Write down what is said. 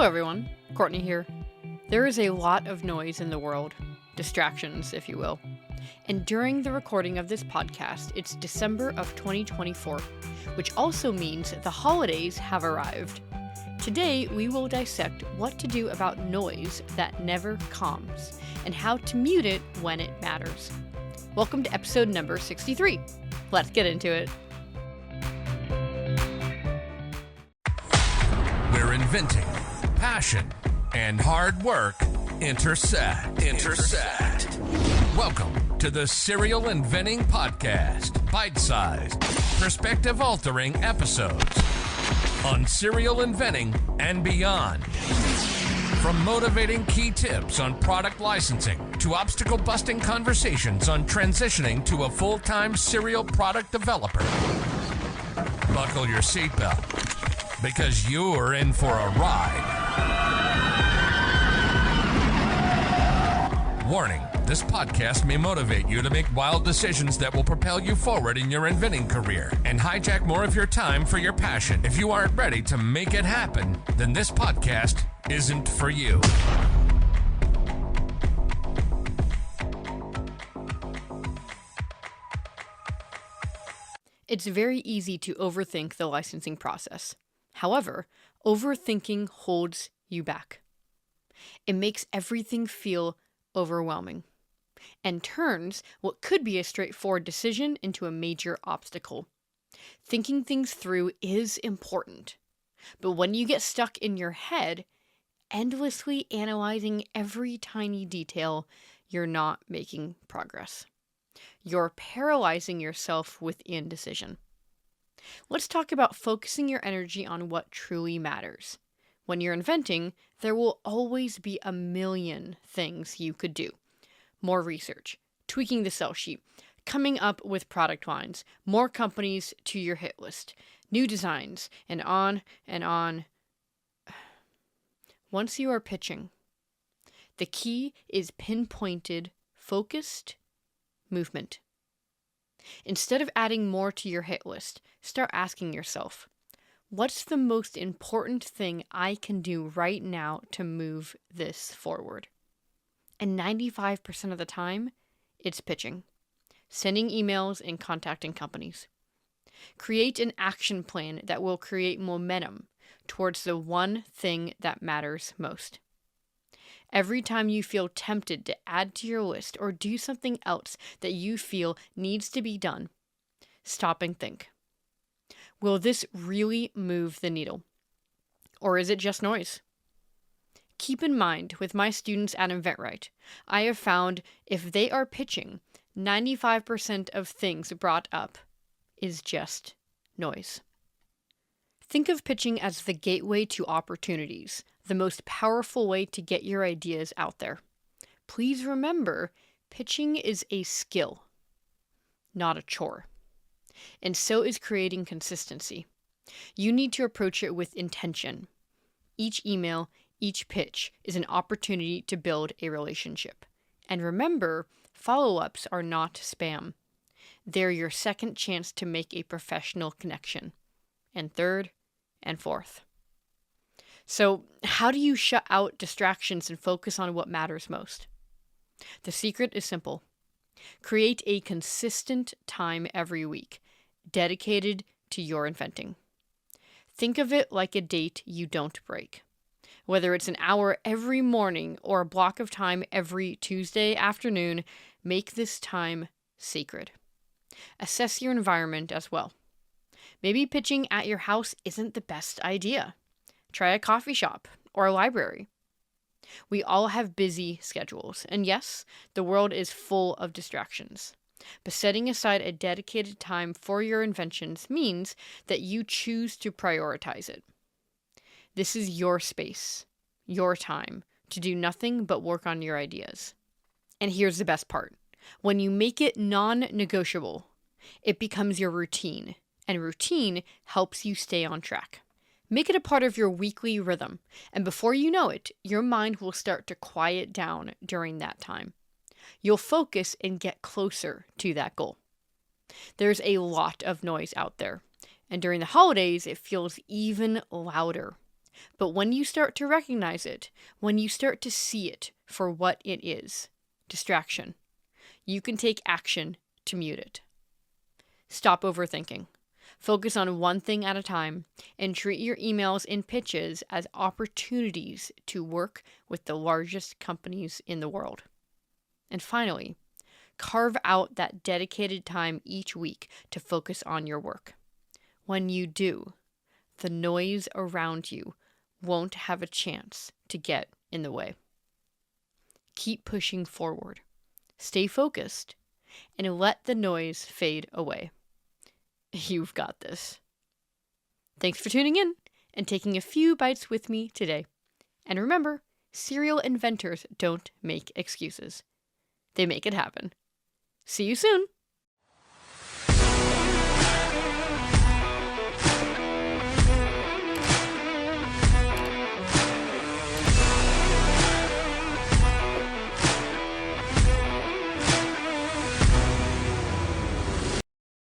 everyone, Courtney here. There is a lot of noise in the world, distractions, if you will. And during the recording of this podcast, it's December of 2024, which also means the holidays have arrived. Today, we will dissect what to do about noise that never calms and how to mute it when it matters. Welcome to episode number 63. Let's get into it. Where inventing, passion, and hard work intersect. Welcome to the Serial Inventing Podcast, bite-sized, perspective-altering episodes on serial inventing and beyond. From motivating key tips on product licensing to obstacle-busting conversations on transitioning to a full-time serial product developer. Buckle your seatbelt, because you're in for a ride. Warning, this podcast may motivate you to make wild decisions that will propel you forward in your inventing career and hijack more of your time for your passion. If you aren't ready to make it happen, then this podcast isn't for you. It's very easy to overthink the licensing process. However, overthinking holds you back. It makes everything feel overwhelming and turns what could be a straightforward decision into a major obstacle. Thinking things through is important, but when you get stuck in your head, endlessly analyzing every tiny detail, you're not making progress. You're paralyzing yourself with indecision. Let's talk about focusing your energy on what truly matters. When you're inventing, there will always be a million things you could do. More research, tweaking the sell sheet, coming up with product lines, more companies to your hit list, new designs, and on and on. Once you are pitching, the key is pinpointed, focused movement. Instead of adding more to your hit list, start asking yourself, what's the most important thing I can do right now to move this forward? And 95% of the time, it's pitching, sending emails, and contacting companies. Create an action plan that will create momentum towards the one thing that matters most. Every time you feel tempted to add to your list or do something else that you feel needs to be done, stop and think. Will this really move the needle? Or is it just noise? Keep in mind, with my students at InventRight, I have found if they are pitching, 95% of things brought up is just noise. Think of pitching as the gateway to opportunities, the most powerful way to get your ideas out there. Please remember, pitching is a skill, not a chore. And so is creating consistency. You need to approach it with intention. Each email, each pitch is an opportunity to build a relationship. And remember, follow-ups are not spam. They're your second chance to make a professional connection. And third, and fourth. So, how do you shut out distractions and focus on what matters most? The secret is simple. Create a consistent time every week, dedicated to your inventing. Think of it like a date you don't break. Whether it's an hour every morning or a block of time every Tuesday afternoon, make this time sacred. Assess your environment as well. Maybe pitching at your house isn't the best idea. Try a coffee shop or a library. We all have busy schedules, and yes, the world is full of distractions. But setting aside a dedicated time for your inventions means that you choose to prioritize it. This is your space, your time, to do nothing but work on your ideas. And here's the best part. When you make it non-negotiable, it becomes your routine, and routine helps you stay on track. Make it a part of your weekly rhythm, and before you know it, your mind will start to quiet down during that time. You'll focus and get closer to that goal. There's a lot of noise out there, and during the holidays, it feels even louder. But when you start to recognize it, when you start to see it for what it is, distraction, you can take action to mute it. Stop overthinking. Focus on one thing at a time and treat your emails and pitches as opportunities to work with the largest companies in the world. And finally, carve out that dedicated time each week to focus on your work. When you do, the noise around you won't have a chance to get in the way. Keep pushing forward. Stay focused and let the noise fade away. You've got this. Thanks for tuning in and taking a few bites with me today. And remember, serial inventors don't make excuses. They make it happen. See you soon.